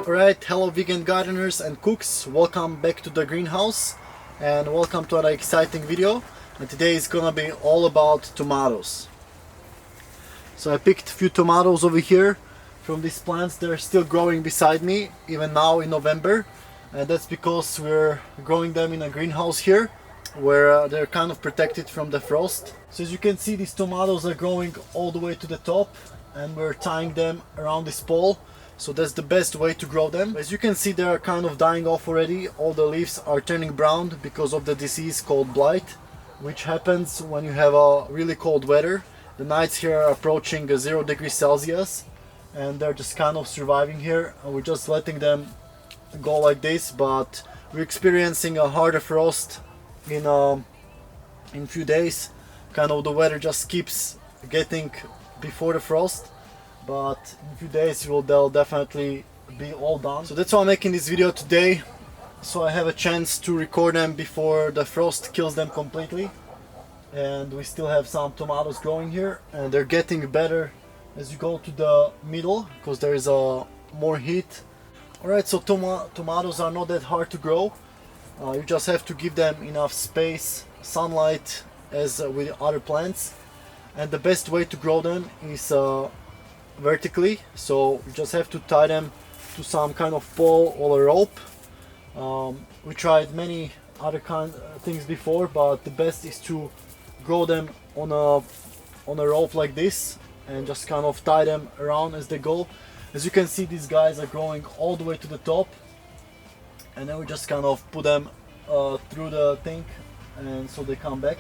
Alright, hello vegan gardeners and cooks, welcome back to the greenhouse and welcome to another exciting video. And today is gonna be all about tomatoes. So I picked a few tomatoes over here from these plants. They're still growing beside me even now in November, and that's because we're growing them in a greenhouse here where they're kind of protected from the frost. So as you can see, these tomatoes are growing all the way to the top and we're tying them around this pole. So that's the best way to grow them. As you can see, they are kind of dying off already. All the leaves are turning brown because of the disease called blight, which happens when you have a really cold weather. The nights here are approaching 0 degrees Celsius and they're just kind of surviving here, and we're just letting them go like this. But we're experiencing a harder frost in few days. Kind of the weather just keeps getting before the frost, but in a few days they'll definitely be all done. So that's why I'm making this video today, so I have a chance to record them before the frost kills them completely. And we still have some tomatoes growing here, and they're getting better as you go to the middle because there is more heat. Alright, so tomatoes are not that hard to grow. You just have to give them enough space, sunlight, as with other plants. And the best way to grow them is vertically. So you just have to tie them to some kind of pole or a rope. We tried many other things before, but the best is to grow them on a rope like this and just kind of tie them around as they go. As you can see, these guys are growing all the way to the top, and then we just kind of put them through the thing, and so they come back.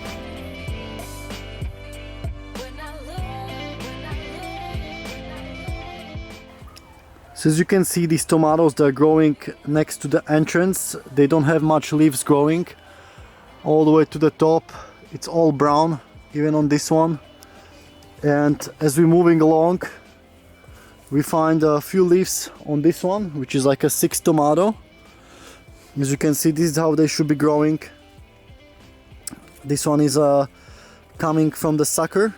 So as you can see, these tomatoes, they're growing next to the entrance. They don't have much leaves growing all the way to the top. It's all brown, even on this one. And as we're moving along, we find a few leaves on this one, which is like a 6th tomato. As you can see, this is how they should be growing. This one is coming from the sucker.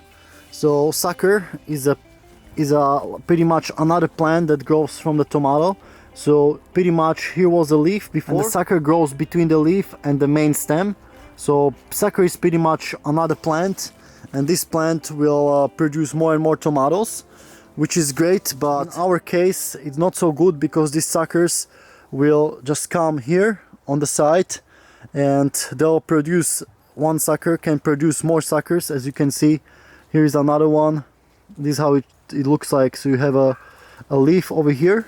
So sucker is pretty much another plant that grows from the tomato. So pretty much here was a leaf before, and the sucker grows between the leaf and the main stem. So sucker is pretty much another plant, and this plant will produce more and more tomatoes, which is great. But in our case it's not so good because these suckers will just come here on the side and they'll produce, one sucker can produce more suckers. As you can see, here is another one. This is how it looks like. So you have a leaf over here,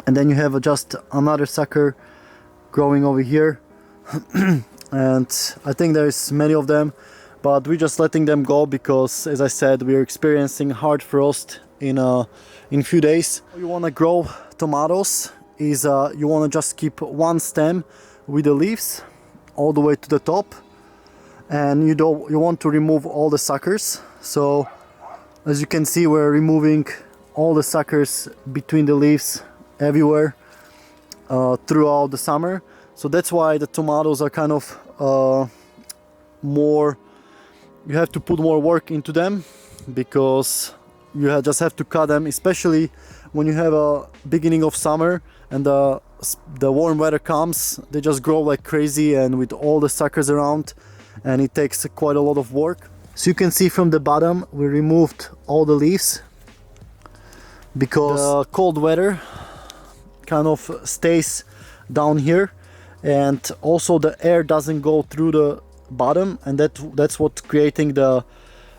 and then you have just another sucker growing over here. And I think there's many of them, but we're just letting them go because, as I said, we're experiencing hard frost in few days. You want to grow tomatoes is you want to just keep one stem with the leaves all the way to the top, and you want to remove all the suckers. So as you can see, we're removing all the suckers between the leaves everywhere throughout the summer. So that's why the tomatoes are kind of you have to put more work into them, because you just have to cut them, especially when you have a beginning of summer and the warm weather comes. They just grow like crazy and with all the suckers around, and it takes quite a lot of work. So you can see from the bottom we removed all the leaves because the cold weather kind of stays down here, and also the air doesn't go through the bottom, and that's what's creating the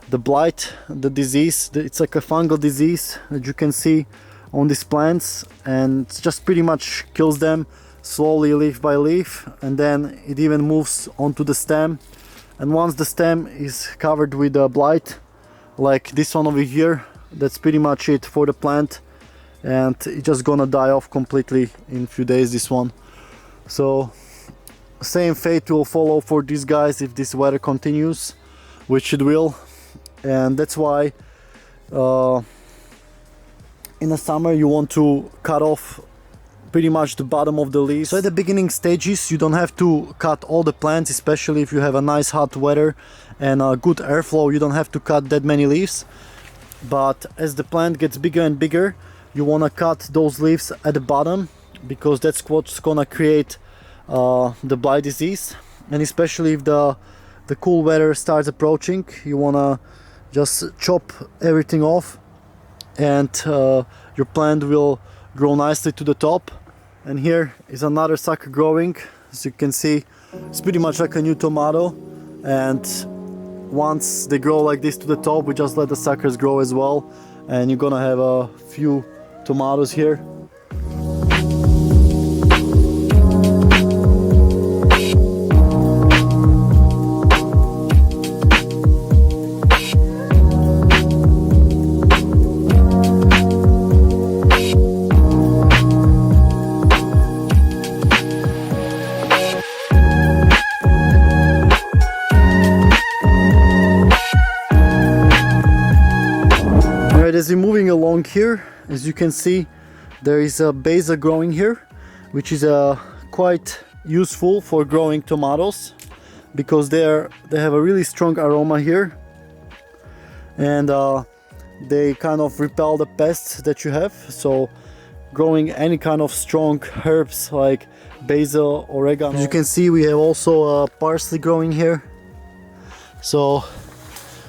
blight, the disease. It's like a fungal disease that you can see on these plants, and it just pretty much kills them slowly, leaf by leaf, and then it even moves onto the stem. And once the stem is covered with the blight, like this one over here, that's pretty much it for the plant, and it's just gonna die off completely in a few days, this one. So same fate will follow for these guys if this weather continues, which it will. And that's why in the summer you want to cut off pretty much the bottom of the leaves. So at the beginning stages you don't have to cut all the plants, especially if you have a nice hot weather and a good airflow. You don't have to cut that many leaves. But as the plant gets bigger and bigger, you want to cut those leaves at the bottom, because that's what's gonna create the blight disease. And especially if the cool weather starts approaching, you want to just chop everything off, and your plant will grow nicely to the top. And here is another sucker growing. As you can see, it's pretty much like a new tomato, and once they grow like this to the top, we just let the suckers grow as well, and you're gonna have a few tomatoes here. As we're moving along here, as you can see, there is a basil growing here, which is quite useful for growing tomatoes, because they have a really strong aroma here, and they kind of repel the pests that you have. So growing any kind of strong herbs like basil, oregano. As you can see, we have also parsley growing here, so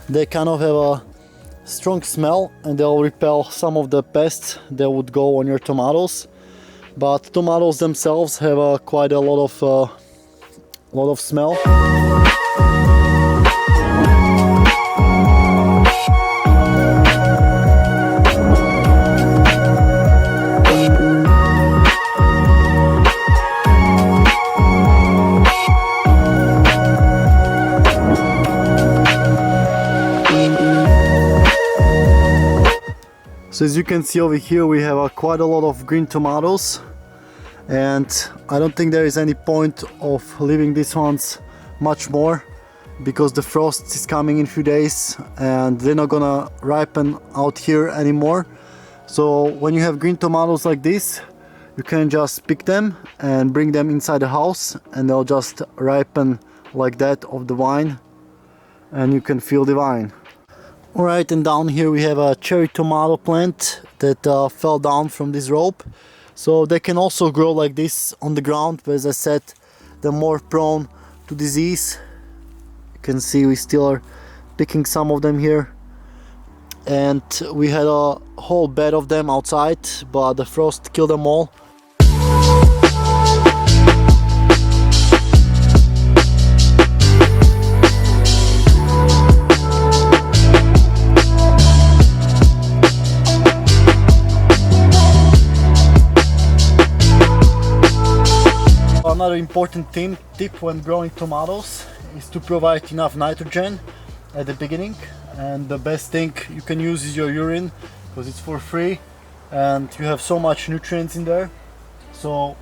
they kind of have a strong smell, and they'll repel some of the pests that would go on your tomatoes. But tomatoes themselves have quite a lot of smell. So as you can see over here, we have quite a lot of green tomatoes, and I don't think there is any point of leaving these ones much more, because the frost is coming in a few days and they're not gonna ripen out here anymore. So when you have green tomatoes like this, you can just pick them and bring them inside the house, and they'll just ripen like that off the vine, and you can feel the vine. Alright, and down here we have a cherry tomato plant that fell down from this rope. So they can also grow like this on the ground, but as I said, they're more prone to disease. You can see we still are picking some of them here. And we had a whole bed of them outside, but the frost killed them all. Another important tip when growing tomatoes is to provide enough nitrogen at the beginning, and the best thing you can use is your urine, because it's for free and you have so much nutrients in there. So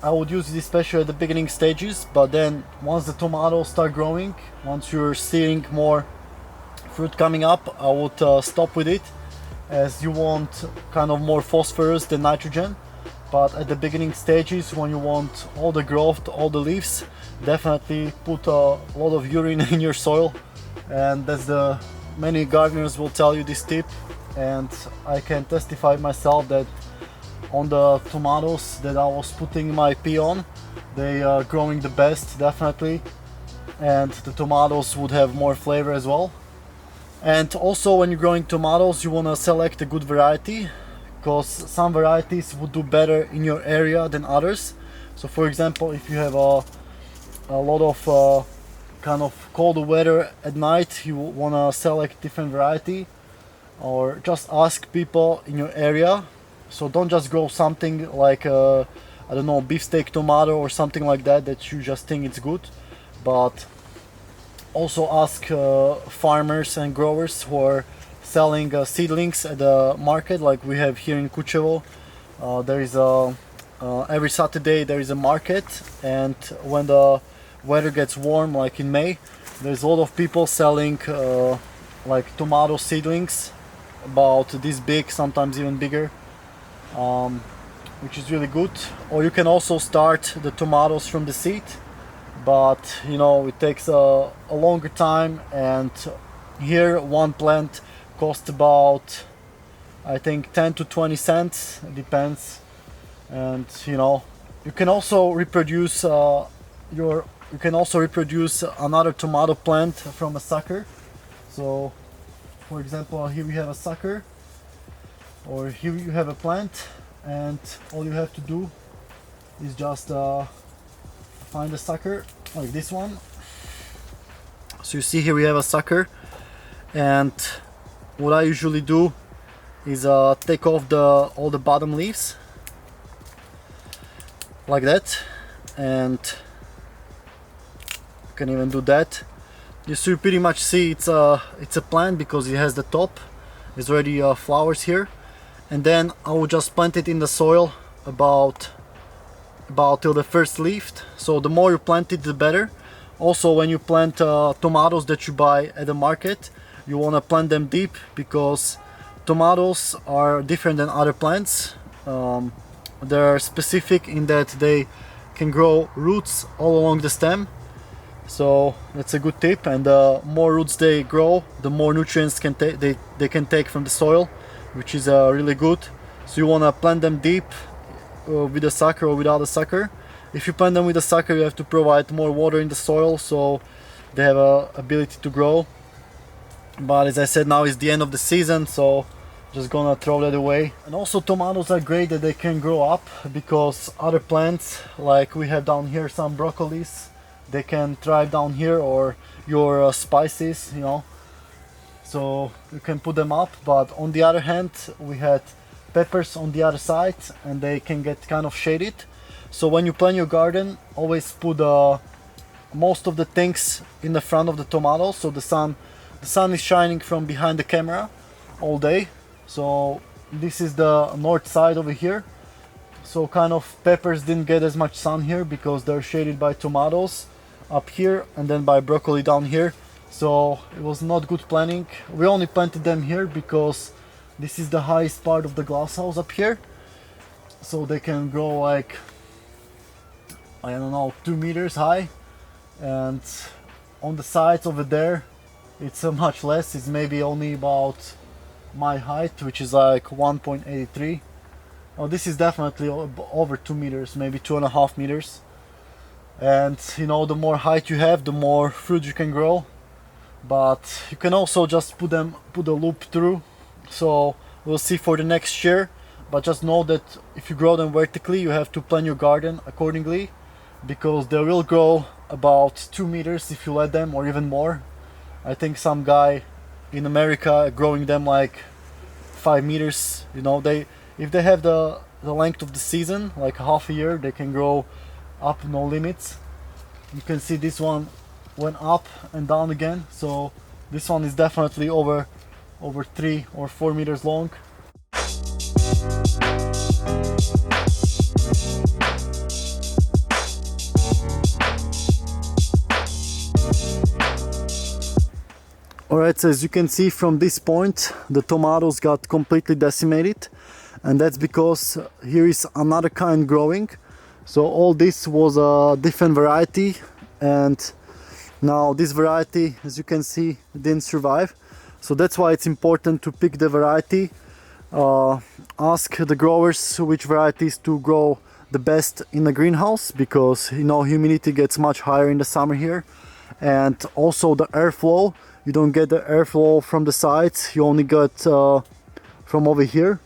I would use it especially at the beginning stages, but then once the tomatoes start growing, once you're seeing more fruit coming up, I would stop with it, as you want kind of more phosphorus than nitrogen. But at the beginning stages, when you want all the growth, all the leaves, definitely put a lot of urine in your soil. And many gardeners will tell you this tip, and I can testify myself that on the tomatoes that I was putting my pee on, they are growing the best, definitely, and the tomatoes would have more flavor as well. And also when you're growing tomatoes, you want to select a good variety, because some varieties would do better in your area than others. So for example, if you have a lot of kind of cold weather at night, you want to select different variety, or just ask people in your area. So don't just grow something like I don't know, beefsteak tomato or something like that you just think it's good, but also ask farmers and growers who are selling seedlings at the market, like we have here in Kučevo. There is every Saturday there is a market, and when the weather gets warm, like in May, there's a lot of people selling like tomato seedlings about this big, sometimes even bigger, which is really good. Or you can also start the tomatoes from the seed, but you know, it takes a longer time, and here one plant costs about I think 10 to 20 cents, it depends. And you know, you can also reproduce another tomato plant from a sucker. So for example, here we have a sucker, or here you have a plant, and all you have to do is just find a sucker like this one. So you see here we have a sucker, and what I usually do is take off all the bottom leaves like that, and you can even do that. So you pretty much see it's a plant because it has the top. There's already flowers here, and then I will just plant it in the soil about till the first leaf. So the more you plant it, the better. Also, when you plant tomatoes that you buy at the market, you want to plant them deep, because tomatoes are different than other plants. They're specific in that they can grow roots all along the stem. So that's a good tip, and the more roots they grow, the more nutrients they can take from the soil, which is really good. So you want to plant them deep with a sucker or without a sucker. If you plant them with a sucker, you have to provide more water in the soil so they have a ability to grow. But as I said, now is the end of the season, so just gonna throw that away. And also tomatoes are great that they can grow up, because other plants, like we have down here some broccolis, they can thrive down here, or your spices, you know, so you can put them up. But on the other hand, we had peppers on the other side, and they can get kind of shaded. So when you plant your garden, always put most of the things in the front of the tomatoes, so the sun is shining from behind the camera all day. So this is the north side over here. So kind of peppers didn't get as much sun here because they're shaded by tomatoes up here, and then by broccoli down here. So it was not good planning. We only planted them here because this is the highest part of the glass house up here. So they can grow like, I don't know, 2 meters high. And on the sides over there, it's much less. It's maybe only about my height, which is like 1.83. Oh, this is definitely over 2 meters, maybe 2.5 meters. And you know, the more height you have, the more fruit you can grow. But you can also just put a loop through. So we'll see for the next year. But just know that if you grow them vertically, you have to plan your garden accordingly, because they will grow about 2 meters if you let them, or even more. I think some guy in America growing them like 5 meters. You know, if they have the length of the season, like half a year, they can grow up, no limits. You can see this one went up and down again, so this one is definitely over 3 or 4 meters long. Alright, so as you can see from this point, the tomatoes got completely decimated, and that's because here is another kind growing. So all this was a different variety, and now this variety, as you can see, didn't survive. So that's why it's important to pick the variety. Ask the growers which varieties to grow the best in the greenhouse, because you know, humidity gets much higher in the summer here, and also the airflow. You don't get the airflow from the sides, you only get from over here.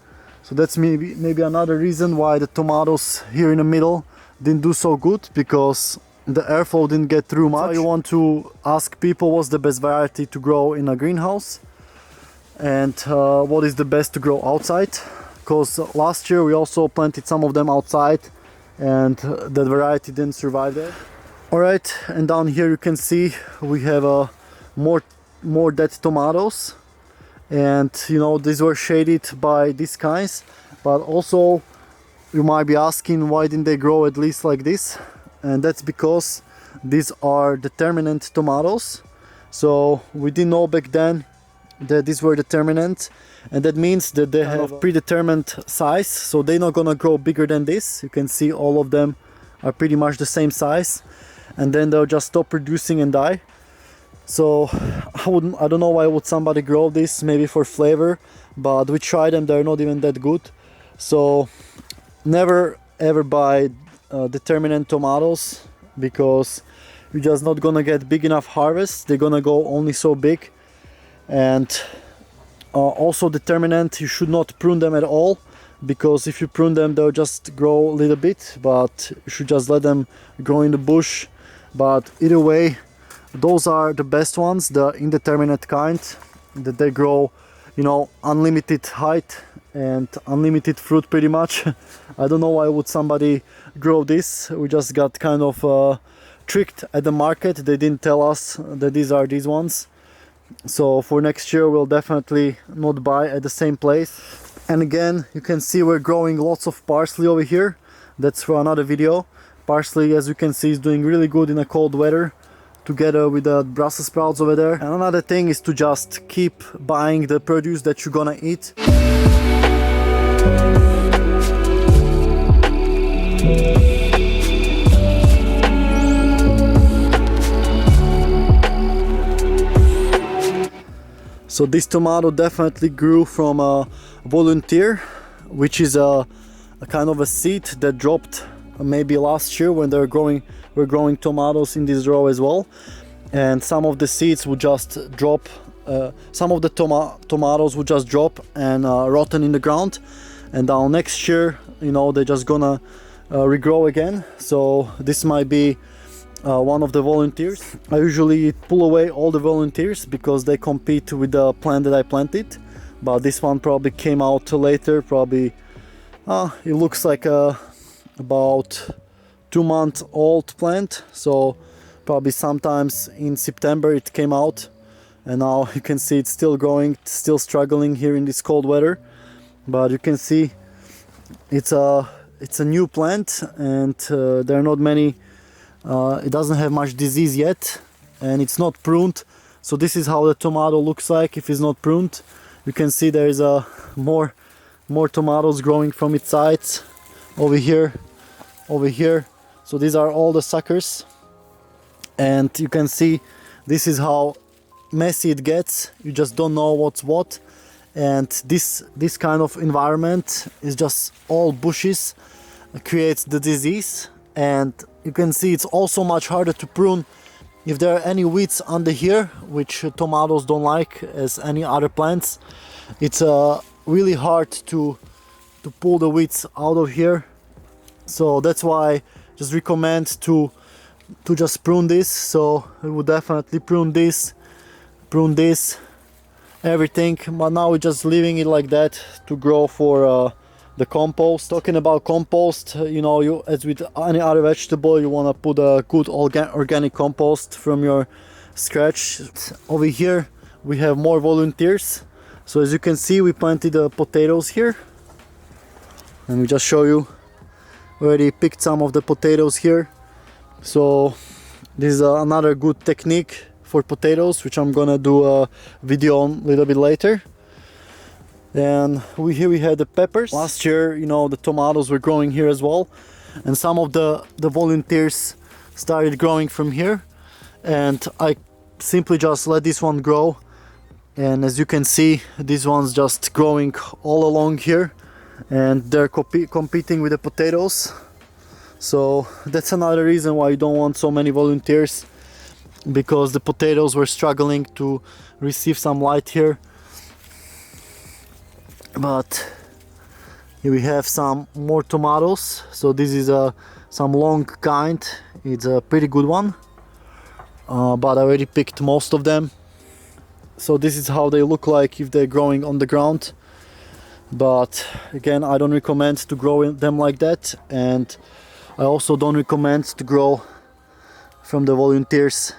So that's maybe another reason why the tomatoes here in the middle didn't do so good, because the airflow didn't get through much. So you want to ask people what's the best variety to grow in a greenhouse, and what is the best to grow outside, because last year we also planted some of them outside, and that variety didn't survive there. Alright, and down here you can see we have more dead tomatoes, and you know, these were shaded by these kinds. But also you might be asking, why didn't they grow at least like this? And that's because these are determinate tomatoes. So we didn't know back then that these were determinate, and that means that they have a predetermined size, so they're not gonna grow bigger than this. You can see all of them are pretty much the same size, and then they'll just stop producing and die. So I don't know why would somebody grow this, maybe for flavor, but we tried them, they're not even that good. So never ever buy determinate tomatoes, because you're just not gonna get big enough harvest. They're gonna go only so big. And also determinant, you should not prune them at all, because if you prune them they'll just grow a little bit, but you should just let them grow in the bush. But either way, those are the best ones, the indeterminate kind, that they grow, you know, unlimited height and unlimited fruit pretty much. I don't know why would somebody grow this. We just got kind of tricked at the market. They didn't tell us that these are these ones. So for next year we'll definitely not buy at the same place. And again, you can see we're growing lots of parsley over here. That's for another video. Parsley, as you can see, is doing really good in a cold weather, together with the Brussels sprouts over there. And another thing is to just keep buying the produce that you're gonna eat. So this tomato definitely grew from a volunteer, which is a kind of a seed that dropped maybe last year when we're growing tomatoes in this row as well. And some of the seeds would just drop, some of the tomatoes would just drop and rotten in the ground. And now next year, you know, they're just gonna regrow again. So this might be one of the volunteers. I usually pull away all the volunteers because they compete with the plant that I planted, but this one probably came out later. Probably it looks like a about 2-month old plant, so probably sometimes in September it came out, and now you can see it's still growing, still struggling here in this cold weather. But you can see it's a new plant, and there are not many. It doesn't have much disease yet, and it's not pruned. So this is how the tomato looks like if it's not pruned. You can see there is more tomatoes growing from its sides over here. So these are all the suckers, and you can see this is how messy it gets. You just don't know what's what, and this kind of environment is just all bushes, creates the disease. And you can see it's also much harder to prune if there are any weeds under here, which tomatoes don't like as any other plants. It's really hard to pull the weeds out of here. So that's why I just recommend to just prune this. So we would definitely prune this, everything. But now we're just leaving it like that to grow for the compost. Talking about compost, you know, as with any other vegetable, you want to put a good organic compost from your scratch. Over here we have more volunteers. So as you can see, we planted potatoes here. Let me just show you. We already picked some of the potatoes here. So this is another good technique for potatoes, which I'm gonna do a video on a little bit later. And here we had the peppers. Last year, you know, the tomatoes were growing here as well, and some of the volunteers started growing from here, and I simply just let this one grow. And as you can see, this one's just growing all along here, and they're competing with the potatoes. So that's another reason why you don't want so many volunteers, because the potatoes were struggling to receive some light here. But here we have some more tomatoes. So this is some long kind. It's a pretty good one, but I already picked most of them. So this is how they look like if they're growing on the ground. But again, I don't recommend to grow them like that, and I also don't recommend to grow from the volunteers.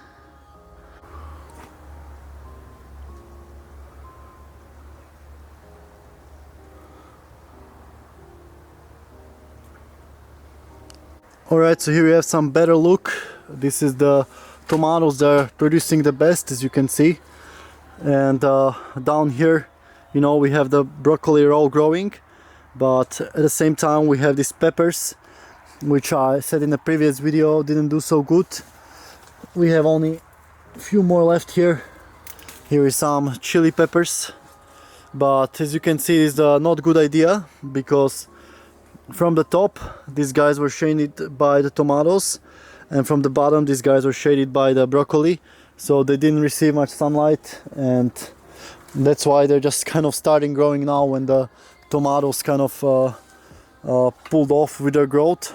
Alright, so here we have some better look. This is the tomatoes that are producing the best, as you can see. And down here, you know, we have the broccoli row growing, but at the same time we have these peppers, which I said in the previous video didn't do so good. We have only few more left here. Here is some chili peppers, but as you can see, it's not good idea because from the top these guys were shaded by the tomatoes, and from the bottom these guys were shaded by the broccoli, so they didn't receive much sunlight, and that's why they're just kind of starting growing now when the tomatoes kind of pulled off with their growth.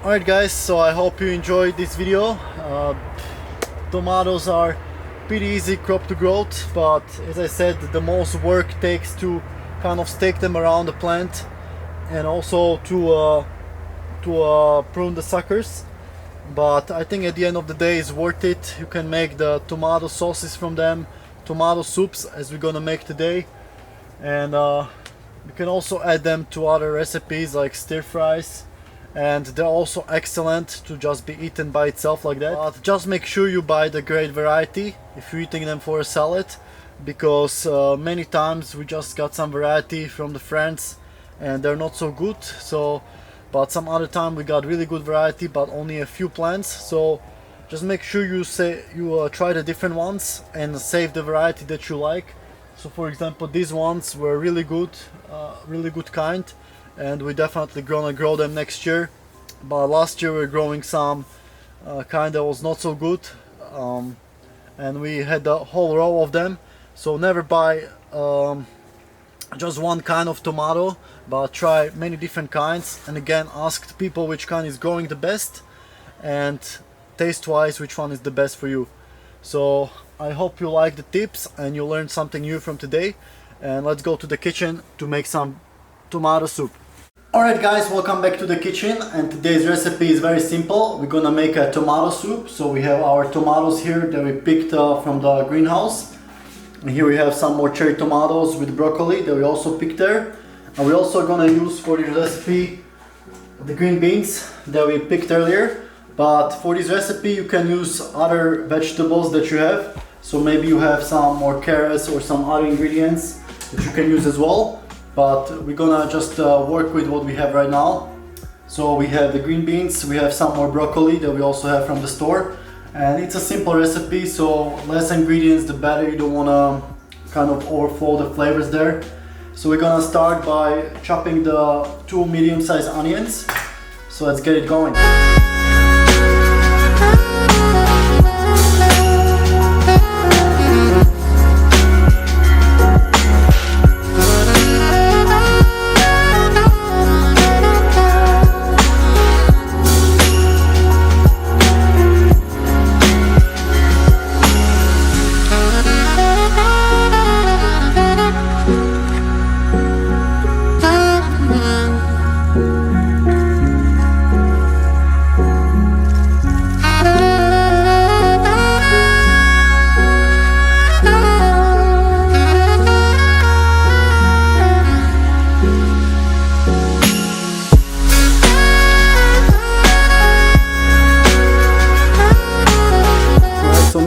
Alright guys, so I hope you enjoyed this video. Tomatoes are pretty easy crop to growth, but as I said, the most work takes to kind of stake them around the plant and also to prune the suckers. But I think at the end of the day it's worth it. You can make the tomato sauces from them, tomato soups as we're gonna make today, and you can also add them to other recipes like stir fries. And they're also excellent to just be eaten by itself like that. But just make sure you buy the great variety if you're eating them for a salad, because many times we just got some variety from the friends and they're not so good. So, but some other time we got really good variety but only a few plants. So just make sure you try the different ones and save the variety that you like. So for example, these ones were really good kind, and we definitely gonna grow them next year. But last year we were growing some kind that was not so good, and we had a whole row of them. So never buy just one kind of tomato, but try many different kinds, and again ask people which kind is growing the best, and taste wise which one is the best for you. So I hope you like the tips and you learned something new from today, and let's go to the kitchen to make some tomato soup. Alright guys, welcome back to the kitchen, and today's recipe is very simple. We're gonna make a tomato soup. So we have our tomatoes here that we picked from the greenhouse, and here we have some more cherry tomatoes with broccoli that we also picked there, and we're also gonna use for this recipe the green beans that we picked earlier. But for this recipe you can use other vegetables that you have, so maybe you have some more carrots or some other ingredients that you can use as well. But we're gonna just work with what we have right now. So we have the green beans, we have some more broccoli that we also have from the store, and it's a simple recipe, so less ingredients the better. You don't wanna kind of overflow the flavors there. So we're gonna start by chopping the 2 medium-sized onions. So let's get it going.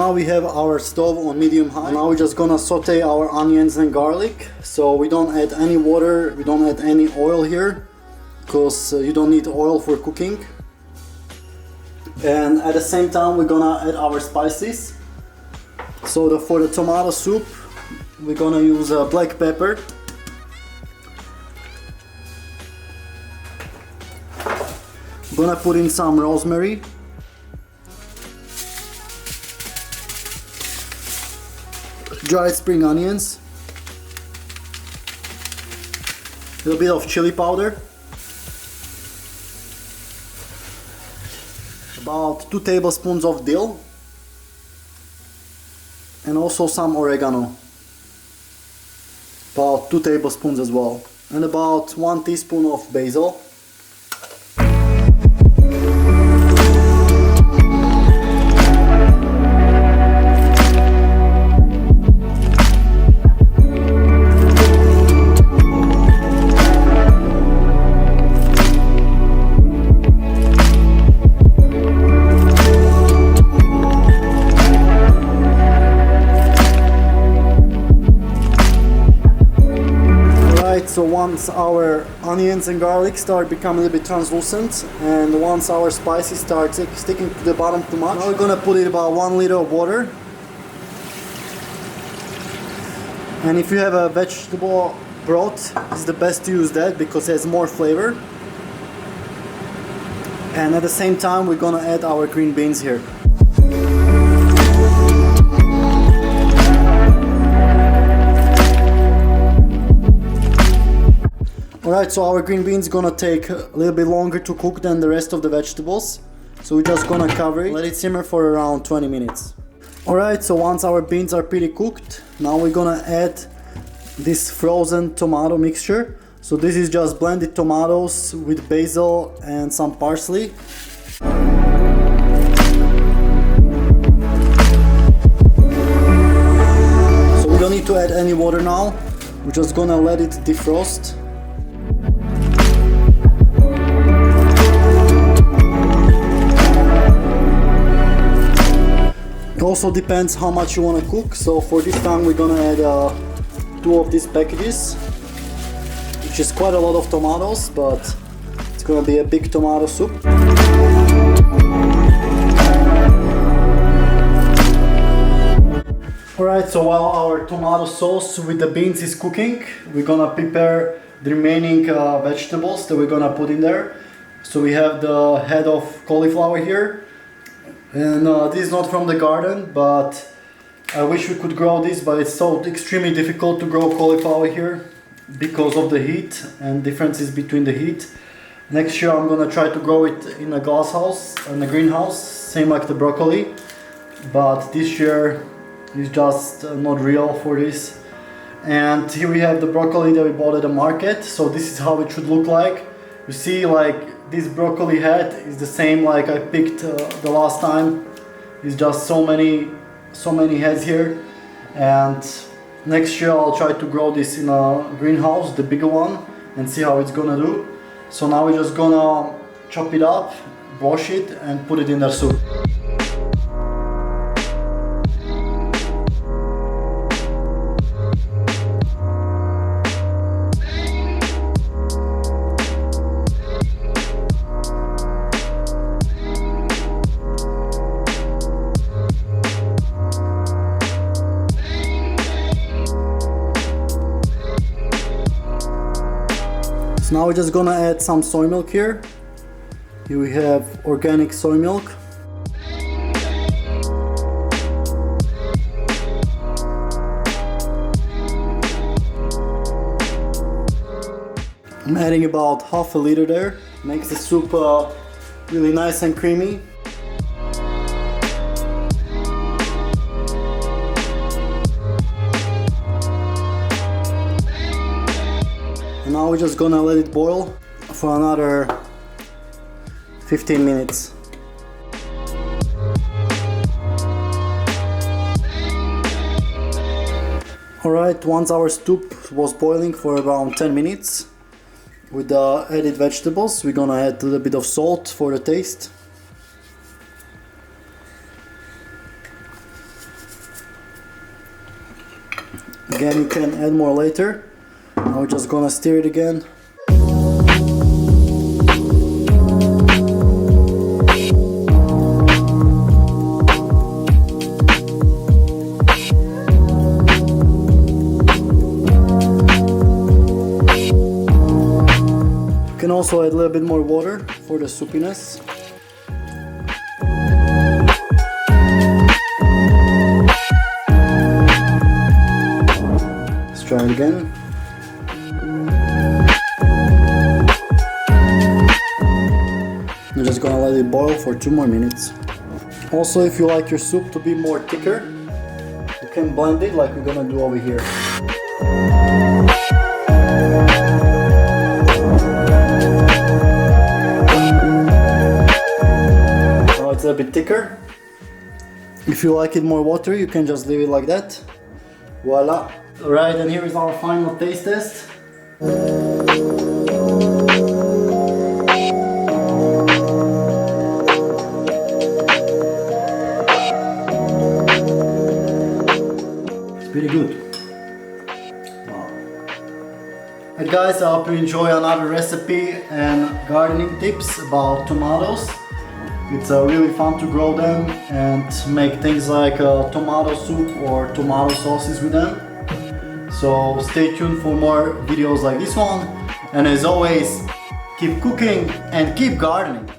We have our stove on medium high. Now we're just gonna saute our onions and garlic. So we don't add any water, we don't add any oil here, because you don't need oil for cooking. And at the same time we're gonna add our spices. So for the tomato soup we're gonna use black pepper, I'm gonna put in some rosemary, dried spring onions, a little bit of chili powder, about 2 tablespoons of dill, and also some oregano, about 2 tablespoons as well, and about 1 teaspoon of basil. once our onions and garlic start becoming a little bit translucent, and once our spices start sticking to the bottom too much, now we're gonna put in about 1 liter of water. And if you have a vegetable broth, it's the best to use that because it has more flavor. And at the same time, we're gonna add our green beans here. Alright, so our green beans gonna take a little bit longer to cook than the rest of the vegetables. So we're just gonna cover it, let it simmer for around 20 minutes. Alright, so once our beans are pretty cooked, now we're gonna add this frozen tomato mixture. So this is just blended tomatoes with basil and some parsley. So we don't need to add any water now. We're just gonna let it defrost. It also depends how much you want to cook. So for this time we're gonna add 2 of these packages, which is quite a lot of tomatoes, but it's gonna be a big tomato soup. Alright, so while our tomato sauce with the beans is cooking, we're gonna prepare the remaining vegetables that we're gonna put in there. So we have the head of cauliflower here, and this is not from the garden, but I wish we could grow this, but it's so extremely difficult to grow cauliflower here because of the heat and differences between the heat. Next year I'm gonna try to grow it in a glass house, in a greenhouse, same like the broccoli, but this year is just not real for this. And here we have the broccoli that we bought at the market. So this is how it should look like. You see, like, this broccoli head is the same like I picked the last time. It's just so many heads here. And next year I'll try to grow this in a greenhouse, the bigger one, and see how it's gonna do. So now we're just gonna chop it up, wash it, and put it in the soup. So now we're just gonna add some soy milk here. Here we have organic soy milk. I'm adding about half a liter there. Makes the soup really nice and creamy. And now we're just gonna let it boil for another 15 minutes. Alright, once our soup was boiling for around 10 minutes, with the added vegetables, we're gonna add a little bit of salt for the taste. Again, you can add more later. Now we're just gonna stir it again. You can also add a little bit more water for the soupiness. Let's try it again. I'm just gonna let it boil for 2 more minutes. Also, if you like your soup to be more thicker, you can blend it like we're gonna do over here. Now it's a bit thicker. If you like it more watery, you can just leave it like that. Voila! Alright, and here is our final taste test. Pretty good. Wow. Hey guys, I hope you enjoy another recipe and gardening tips about tomatoes. It's really fun to grow them and make things like tomato soup or tomato sauces with them. So stay tuned for more videos like this one. And as always, keep cooking and keep gardening.